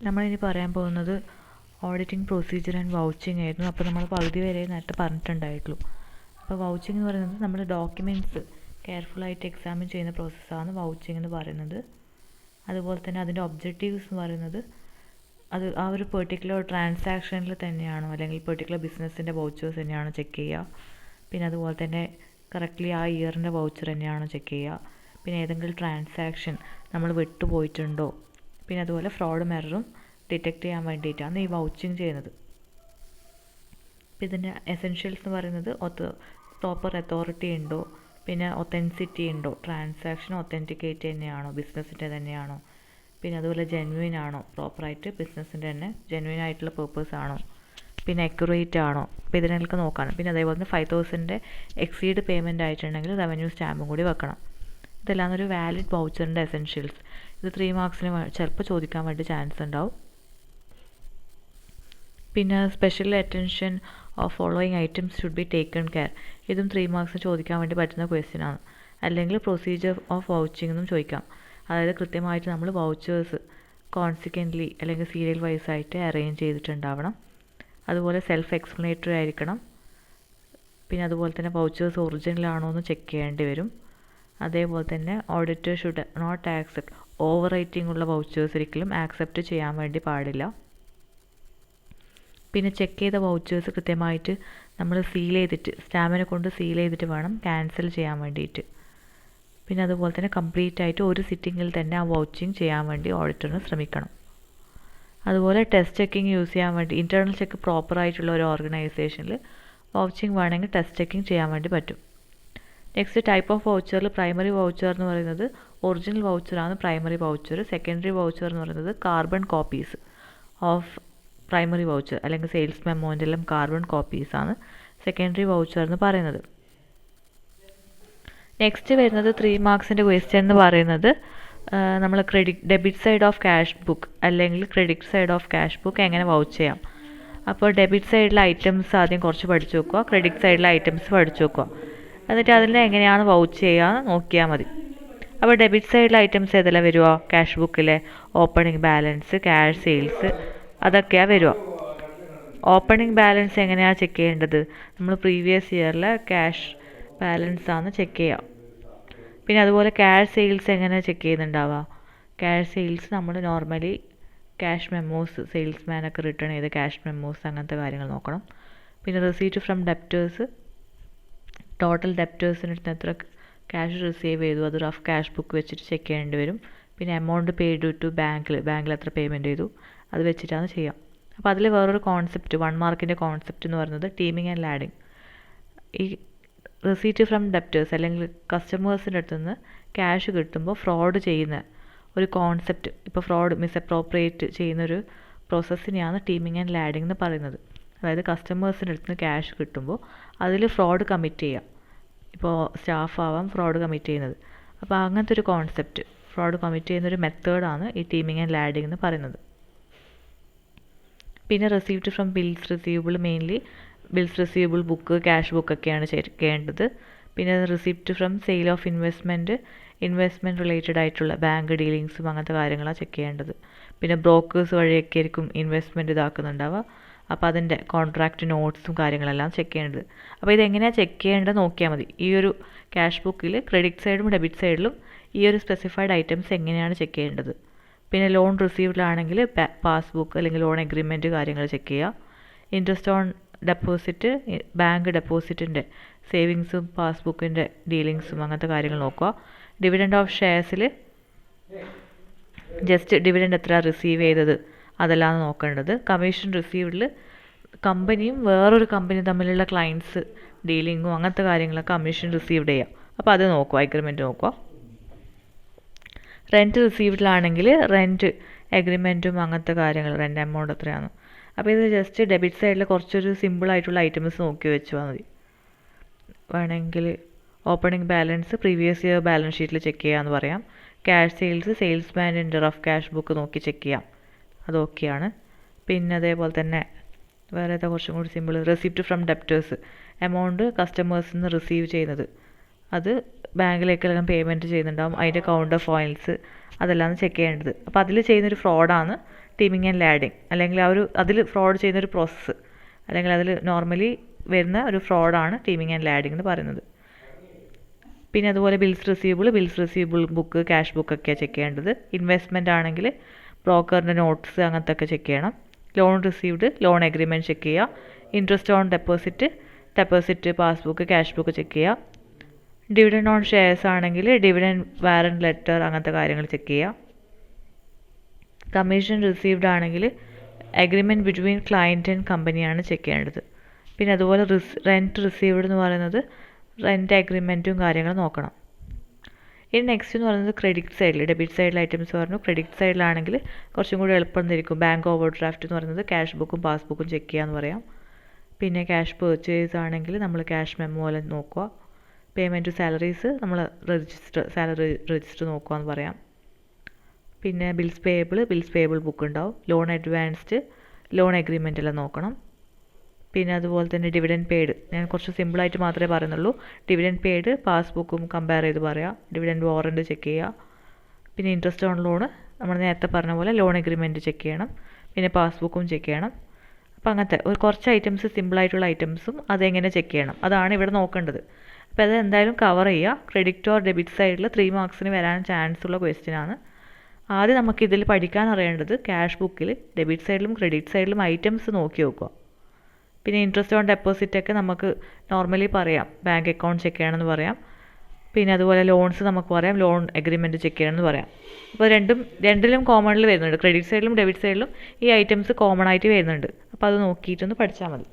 നമ്മളിനി പറയാൻ പോകുന്നത് ഓഡിറ്റിംഗ് പ്രൊസീജിയർ ആൻഡ് വൗച്ചിങ് ആയിരുന്നു. അപ്പോൾ നമ്മൾ പകുതി വരെ നേരത്തെ പറഞ്ഞിട്ടുണ്ടായിട്ടുള്ളൂ. അപ്പോൾ വൗച്ചിങ് എന്ന് പറയുന്നത് നമ്മൾ ഡോക്യുമെൻറ്റ്സ് കെയർഫുള്ളായിട്ട് എക്സാമിൻ ചെയ്യുന്ന പ്രോസസ്സാണ് വൗച്ചിങ് എന്ന് പറയുന്നത്. അതുപോലെ തന്നെ അതിൻ്റെ ഒബ്ജക്റ്റീവ്സ് എന്ന് പറയുന്നത് അത് ആ ഒരു പെർട്ടിക്കുലർ ട്രാൻസാക്ഷനിൽ തന്നെയാണോ അല്ലെങ്കിൽ പെർട്ടിക്കുലർ ബിസിനസ്സിൻ്റെ വൗച്ചേഴ്സ് തന്നെയാണോ ചെക്ക് ചെയ്യുക. പിന്നെ അതുപോലെ തന്നെ കറക്റ്റ്ലി ആ ഇയറിൻ്റെ വൗച്ചർ തന്നെയാണോ ചെക്ക് ചെയ്യുക. പിന്നെ ഏതെങ്കിലും ട്രാൻസാക്ഷൻ നമ്മൾ വിട്ടുപോയിട്ടുണ്ടോ. പിന്നെ അതുപോലെ ഫ്രോഡും എററും ഡിറ്റക്റ്റ് ചെയ്യാൻ വേണ്ടിയിട്ടാണ് ഈ വൗച്ചിങ് ചെയ്യുന്നത്. അപ്പോൾ ഇതിൻ്റെ എസെൻഷ്യൽസ് എന്ന് പറയുന്നത് പ്രോപ്പർ അതോറിറ്റി ഉണ്ടോ, പിന്നെ ഒത്തൻസിറ്റി ഉണ്ടോ, ട്രാൻസാക്ഷൻ ഒത്തൻറ്റിക്കേറ്റ് തന്നെയാണോ, ബിസിനസ്സിൻ്റെ തന്നെയാണോ, പിന്നെ അതുപോലെ ജെന്യുവിൻ ആണോ, പ്രോപ്പറായിട്ട് ബിസിനസ്സിൻ്റെ തന്നെ ജെന്യുവിൻ ആയിട്ടുള്ള പേർപ്പസ് ആണോ, പിന്നെ അക്യുറേറ്റ് ആണോ. അപ്പോൾ ഇതിനൊക്കെ നോക്കാണ്. പിന്നെ അതേപോലെ തന്നെ 5,000 എക്സീഡ് പേയ്മെൻറ്റ് ആയിട്ടുണ്ടെങ്കിൽ റവന്യൂ സ്റ്റാമ്പും കൂടി വെക്കണം. ഇതെല്ലാം ഒരു വാലിഡ് വൗച്ചറിൻ്റെ എസെൻഷ്യൽസ്. ഇത് 3 മാർക്സിന് ചിലപ്പോൾ ചോദിക്കാൻ വേണ്ടി ചാൻസ് ഉണ്ടാവും. പിന്നെ special attention of following items should be taken care. ഇതും 3 മാർക്സിന് ചോദിക്കാൻ വേണ്ടി പറ്റുന്ന ക്വസ്റ്റ്യൻ ആണ്. അല്ലെങ്കിൽ പ്രൊസീജിയർ ഓഫ് വൗച്ചിങ് എന്നും ചോദിക്കാം. അതായത് കൃത്യമായിട്ട് നമ്മൾ വൗച്ചേഴ്സ് കോൺസിക്വൻ്റ്ലി അല്ലെങ്കിൽ സീരിയൽ വൈസ് ആയിട്ട് അറേഞ്ച് ചെയ്തിട്ടുണ്ടാവണം. അതുപോലെ സെൽഫ് എക്സ്പ്ലനേറ്ററി ആയിരിക്കണം. പിന്നെ അതുപോലെ തന്നെ വൗച്ചേഴ്സ് ഒറിജിനൽ ആണോ എന്ന് ചെക്ക് ചെയ്യേണ്ടി വരും. അതേപോലെ തന്നെ auditor should not accept overwriting ഉള്ള വൗച്ചേഴ്സ് ഒരിക്കലും ആക്സെപ്റ്റ് ചെയ്യാൻ വേണ്ടി പാടില്ല. പിന്നെ ചെക്ക് ചെയ്ത വൗച്ചേഴ്സ് കൃത്യമായിട്ട് നമ്മൾ സീൽ ചെയ്തിട്ട് സ്റ്റാമ്പിനെ കൊണ്ട് സീൽ ചെയ്തിട്ട് വേണം ക്യാൻസൽ ചെയ്യാൻ വേണ്ടിയിട്ട്. പിന്നെ അതുപോലെ തന്നെ കംപ്ലീറ്റ് ആയിട്ട് ഒരു സിറ്റിങ്ങിൽ തന്നെ ആ വൗച്ചിങ് ചെയ്യാൻ വേണ്ടി ഓഡിറ്ററിന് ശ്രമിക്കണം. അതുപോലെ ടെസ്റ്റ് ചെക്കിങ് യൂസ് ചെയ്യാൻ വേണ്ടി ഇൻറ്റേർണൽ ചെക്ക് പ്രോപ്പറായിട്ടുള്ള ഒരു ഓർഗനൈസേഷനിൽ വൗച്ചിങ് വേണമെങ്കിൽ ടെസ്റ്റ് ചെക്കിങ് ചെയ്യാൻ വേണ്ടി പറ്റും. നെക്സ്റ്റ് ടൈപ്പ് ഓഫ് വൗച്ചറിൽ പ്രൈമറി വൗച്ചർ എന്ന് പറയുന്നത് ഒറിജിനൽ വൗച്ചറാണ് പ്രൈമറി വൗച്ചർ. സെക്കൻഡറി വൗച്ചർ എന്ന് പറയുന്നത് carbon copies of primary voucher അല്ലെങ്കിൽ സെയിൽസ് മെമ്മോൻ്റെ എല്ലാം കാർബൺ കോപ്പീസാണ് സെക്കൻഡറി വൗച്ചർ എന്ന് പറയുന്നത്. നെക്സ്റ്റ് വരുന്നത് 3 മാർക്സിൻ്റെ ക്വസ്റ്റ്യൻ എന്ന് പറയുന്നത് നമ്മൾ debit side of cash book അല്ലെങ്കിൽ credit side of cash book എങ്ങനെ വൗച്ച് ചെയ്യാം. അപ്പോൾ ഡെബിറ്റ് സൈഡിലെ ഐറ്റംസ് ആദ്യം കുറച്ച് പഠിച്ചു വെക്കുക, ക്രെഡിറ്റ് സൈഡിലെ ഐറ്റംസ് പഠിച്ചു വെക്കുക. എന്നിട്ട് അതിൽ എങ്ങനെയാണ് വൗച്ച് ചെയ്യുക നോക്കിയാൽ മതി. അപ്പോൾ ഡെബിറ്റ് സൈഡിലെ ഐറ്റംസ് ഏതെല്ലാം വരുക, ക്യാഷ് ബുക്കിലെ ഓപ്പണിംഗ് ബാലൻസ്, ക്യാഷ് സെയിൽസ്, അതൊക്കെയാണ് വരിക. ഓപ്പണിംഗ് ബാലൻസ് എങ്ങനെയാണ് ചെക്ക് ചെയ്യേണ്ടത്, നമ്മൾ പ്രീവിയസ് ഇയറിലെ ക്യാഷ് ബാലൻസ് ആണ് ചെക്ക് ചെയ്യുക. പിന്നെ അതുപോലെ ക്യാഷ് സെയിൽസ് എങ്ങനെ ചെക്ക് ചെയ്യുന്നുണ്ടാവുക, ക്യാഷ് സെയിൽസ് നമ്മൾ നോർമലി ക്യാഷ് മെമ്മോസ് സെയിൽസ്മാനൊക്കെ റിട്ടേൺ ചെയ്ത ക്യാഷ് മെമ്മോസ് അങ്ങനത്തെ കാര്യങ്ങൾ നോക്കണം. പിന്നെ റെസീറ്റ് ഫ്രം ഡെപ്റ്റേഴ്സ്, ടോട്ടൽ ഡെപ്റ്റേഴ്സിന് എത്ര ക്യാഷ് റിസീവ് ചെയ്തു അത് റഫ് ക്യാഷ് ബുക്ക് വെച്ചിട്ട് ചെക്ക് ചെയ്യേണ്ടി വരും. പിന്നെ എമൗണ്ട് പെയ്ഡ് ടു ബാങ്കിൽ എത്ര പേയ്മെൻറ്റ് ചെയ്തു അത് വെച്ചിട്ടാണ് ചെയ്യുക. അപ്പോൾ അതിൽ വേറൊരു കോൺസെപ്റ്റ് 1 മാർക്കിൻ്റെ കോൺസെപ്റ്റ് എന്ന് പറയുന്നത് ടീമിങ് ആൻഡ് ലാഡിങ്. ഈ റെസീറ്റ് ഫ്രം ഡെപ്റ്റേഴ്സ് അല്ലെങ്കിൽ കസ്റ്റമേഴ്സിൻ്റെ അടുത്ത് നിന്ന് ക്യാഷ് കിട്ടുമ്പോൾ ഫ്രോഡ് ചെയ്യുന്ന ഒരു കോൺസെപ്റ്റ്, ഇപ്പോൾ ഫ്രോഡ് മിസ്അപ്രോപ്രിയേറ്റ് ചെയ്യുന്നൊരു പ്രോസസ്സിനെയാണ് ടീമിങ് ആൻഡ് ലാഡിങ് എന്ന് പറയുന്നത്. അതായത് കസ്റ്റമേഴ്സിൻ്റെ അടുത്ത് നിന്ന് ക്യാഷ് കിട്ടുമ്പോൾ അതിൽ ഫ്രോഡ് കമ്മിറ്റ് ചെയ്യുക. ഇപ്പോൾ സ്റ്റാഫ് ആവാം ഫ്രോഡ് കമ്മിറ്റ് ചെയ്യുന്നത്. അപ്പോൾ അങ്ങനത്തെ ഒരു കോൺസെപ്റ്റ് ഫ്രോഡ് കമ്മിറ്റ് ചെയ്യുന്നൊരു മെത്തേഡാണ് ഈ ടീമിങ് ആൻഡ് ലാഡിങ് എന്ന് പറയുന്നത്. പിന്നെ received from bills receivable, mainly bills receivable book, cash ബുക്കൊക്കെയാണ് ചെയ്യേണ്ടത്. പിന്നെ receipt from sale of investment related ആയിട്ടുള്ള ബാങ്ക് ഡീലിങ്സും അങ്ങനത്തെ കാര്യങ്ങളാണ് ചെക്ക് ചെയ്യേണ്ടത്. പിന്നെ ബ്രോക്കേഴ്സ് വഴിയൊക്കെ ആയിരിക്കും ഇൻവെസ്റ്റ്മെൻറ്റ് ഇതാക്കുന്നുണ്ടാവുക. അപ്പോൾ അതിൻ്റെ കോൺട്രാക്റ്റ് നോട്ട്സും കാര്യങ്ങളെല്ലാം ചെക്ക് ചെയ്യേണ്ടത്. അപ്പോൾ ഇതെങ്ങനെയാണ് ചെക്ക് ചെയ്യേണ്ടത് നോക്കിയാൽ മതി. ഈ ഒരു ക്യാഷ് ബുക്കിൽ ക്രെഡിറ്റ് സൈഡും ഡെബിറ്റ് സൈഡിലും ഈ ഒരു സ്പെസിഫൈഡ് ഐറ്റംസ് എങ്ങനെയാണ് ചെക്ക് ചെയ്യേണ്ടത്. പിന്നെ ലോൺ റിസീവ്ഡിലാണെങ്കിൽ പാസ്ബുക്ക് അല്ലെങ്കിൽ ലോൺ എഗ്രിമെൻറ്റ് കാര്യങ്ങൾ ചെക്ക് ചെയ്യുക. ഇൻട്രസ്റ്റ് ഓൺ ഡെപ്പോസിറ്റ്, ബാങ്ക് ഡെപ്പോസിറ്റിൻ്റെ സേവിങ്സും പാസ്ബുക്കിൻ്റെ ഡീലിങ്സും അങ്ങനത്തെ കാര്യങ്ങൾ നോക്കുക. ഡിവിഡൻഡ് ഓഫ് ഷെയർസിൽ ജസ്റ്റ് ഡിവിഡൻഡ് എത്ര റിസീവ് ചെയ്തത് അതെല്ലാം നോക്കേണ്ടത്. കമ്മീഷൻ റിസീവ്ഡിൽ കമ്പനിയും വേറൊരു കമ്പനിയും തമ്മിലുള്ള ക്ലയൻസ് ഡീലിങ്ങും അങ്ങനത്തെ കാര്യങ്ങളൊക്കെ കമ്മീഷൻ റിസീവ്ഡ് ചെയ്യുക. അപ്പോൾ അത് നോക്കുക, എഗ്രിമെൻറ്റ് നോക്കുക. റെൻറ്റ് റിസീവ്ഡിലാണെങ്കിൽ റെൻറ്റ് എഗ്രിമെൻറ്റും അങ്ങനത്തെ കാര്യങ്ങൾ, റെൻറ്റ് എമൗണ്ട് എത്രയാണ്. അപ്പോൾ ഇത് ജസ്റ്റ് ഡെബിറ്റ് സൈഡിൽ കുറച്ചൊരു സിമ്പിളായിട്ടുള്ള ഐറ്റംസ് നോക്കി വെച്ചാൽ മതി. വേണമെങ്കിൽ opening balance previous year balance ഷീറ്റിൽ ചെക്ക് ചെയ്യാമെന്ന് പറയാം. ക്യാഷ് സെയിൽസ് സെയിൽസ്മാൻ്റെ റഫ് ക്യാഷ് ബുക്ക് നോക്കി ചെക്ക് ചെയ്യാം, അത് ഓക്കെയാണ്. പിന്നെ അതേപോലെ തന്നെ വേറെ ഏതാ കുറച്ചും കൂടി simple, receipt from debtors, amount കസ്റ്റമേഴ്സിൽ നിന്ന് റിസീവ് ചെയ്യുന്നത് അത് ബാങ്കിലേക്കെല്ലാം പേയ്മെൻറ്റ് ചെയ്യുന്നുണ്ടാകും, അതിൻ്റെ കൗണ്ട് ഓഫ് ഫയൽസ് അതെല്ലാം ചെക്ക് ചെയ്യേണ്ടത്. അപ്പോൾ അതിൽ ചെയ്യുന്നൊരു ഫ്രോഡാണ് ടീമിങ് ആൻഡ് ലാഡിങ്, അല്ലെങ്കിൽ അതിൽ ഫ്രോഡ് ചെയ്യുന്നൊരു പ്രോസസ്സ്, അല്ലെങ്കിൽ അതിൽ നോർമലി വരുന്ന ഒരു ഫ്രോഡാണ് ടീമിങ് ആൻഡ് ലാഡിങ് എന്ന് പറയുന്നത്. പിന്നെ അതുപോലെ ബിൽസ് റിസീവബിൾ ബുക്ക്, ക്യാഷ് ബുക്കൊക്കെയാണ് ചെക്ക് ചെയ്യേണ്ടത്. ഇൻവെസ്റ്റ്മെൻ്റ് ആണെങ്കിൽ ബ്രോക്കറിൻ്റെ നോട്ട്സ് അങ്ങനത്തെ ഒക്കെ ചെക്ക് ചെയ്യണം. Loan received, loan agreement check ചെയ്യുക. Interest on deposit passbook, cash book check ചെയ്യുക. ഡിവിഡൻഡ് ഓൺ ഷെയർസ് ആണെങ്കിൽ ഡിവിഡൻഡ് വാറൻറ്റ് ലെറ്റർ അങ്ങനത്തെ കാര്യങ്ങൾ ചെക്ക് ചെയ്യുക. കമ്മീഷൻ റിസീവ്ഡ് ആണെങ്കിൽ അഗ്രിമെൻറ്റ് ബിറ്റ്വീൻ ക്ലയൻറ്റ് ആൻഡ് കമ്പനിയാണ് ചെക്ക് ചെയ്യേണ്ടത്. പിന്നെ അതുപോലെ റെൻറ്റ് റിസീവ്ഡ് എന്ന് പറയുന്നത് റെൻറ്റ് അഗ്രിമെൻറ്റും കാര്യങ്ങളും നോക്കണം. ഇനി നെക്സ്റ്റ് എന്ന് പറയുന്നത് ക്രെഡിറ്റ് സൈഡിൽ, ഡെബിറ്റ് സൈഡിൽ ഐറ്റംസ് പറഞ്ഞു. ക്രെഡിറ്റ് സൈഡിലാണെങ്കിൽ കുറച്ചും കൂടി എളുപ്പം തിരിക്കും. ബാങ്ക് ഓവർ ഡ്രാഫ്റ്റ് എന്ന് പറയുന്നത് ക്യാഷ് ബുക്കും പാസ്ബുക്കും ചെക്ക് ചെയ്യാമെന്ന് പറയാം. പിന്നെ ക്യാഷ് പേർച്ചേസ് ആണെങ്കിൽ നമ്മൾ ക്യാഷ് മെമ്മോ എല്ലാം നോക്കുക. പേയ്മെൻറ്റ് ടു സാലറീസ് നമ്മൾ സാലറി രജിസ്റ്റർ നോക്കുക എന്ന് പറയാം. പിന്നെ ബിൽസ് പേയബിൾ ബുക്ക് ഉണ്ടാവും. ലോൺ അഡ്വാൻസ്ഡ്, ലോൺ എഗ്രിമെൻ്റ് എല്ലാം നോക്കണം. പിന്നെ അതുപോലെ തന്നെ ഡിവിഡൻഡ് പെയ്ഡ്, ഞാൻ കുറച്ച് സിമ്പിളായിട്ട് മാത്രമേ പറയുന്നുള്ളൂ. ഡിവിഡൻഡ് പെയ്ഡ് പാസ്ബുക്കും കമ്പയർ ചെയ്ത് പറയാം. ഡിവിഡൻഡ് വാറൻറ്റ് ചെക്ക് ചെയ്യുക. പിന്നെ ഇൻട്രസ്റ്റ് ഓൺ ലോൺ നമ്മൾ നേരത്തെ പറഞ്ഞ പോലെ ലോൺ എഗ്രിമെൻറ്റ് ചെക്ക് ചെയ്യണം. പിന്നെ പാസ്ബുക്കും ചെക്ക് ചെയ്യണം. അപ്പോൾ അങ്ങനത്തെ കുറച്ച് ഐറ്റംസ്, സിമ്പിളായിട്ടുള്ള ഐറ്റംസും അതെങ്ങനെ ചെക്ക് ചെയ്യണം അതാണ് ഇവിടെ നോക്കേണ്ടത്. അപ്പോൾ അത് എന്തായാലും കവർ ചെയ്യുക. ക്രെഡിറ്റ് ഓർ ഡെബിറ്റ് സൈഡിൽ 3 മാർക്സിന് വരാൻ ചാൻസ് ഉള്ള ക്വസ്റ്റ്യനാണ്. ആദ്യം നമുക്കിതിൽ പഠിക്കാൻ അറിയേണ്ടത് ക്യാഷ് ബുക്കിൽ ഡെബിറ്റ് സൈഡിലും ക്രെഡിറ്റ് സൈഡിലും ഐറ്റംസ് നോക്കി നോക്കുക. പിന്നെ ഇൻട്രസ്റ്റ് ഓൺ ഡെപ്പോസിറ്റൊക്കെ നമുക്ക് നോർമലി പറയാം, ബാങ്ക് അക്കൗണ്ട് ചെക്ക് ചെയ്യണമെന്ന് പറയാം. പിന്നെ അതുപോലെ ലോൺസ് നമുക്ക് പറയാം, ലോൺ എഗ്രിമെൻറ്റ് ചെക്ക് ചെയ്യണമെന്ന് പറയാം. അപ്പോൾ രണ്ടിലും കോമണിൽ വരുന്നുണ്ട്. ക്രെഡിറ്റ് സൈഡിലും ഡെബിറ്റ് സൈഡിലും ഈ ഐറ്റംസ് കോമൺ ആയിട്ട് വരുന്നുണ്ട്. അപ്പോൾ അത് നോക്കിയിട്ടൊന്ന് പഠിച്ചാൽ മതി.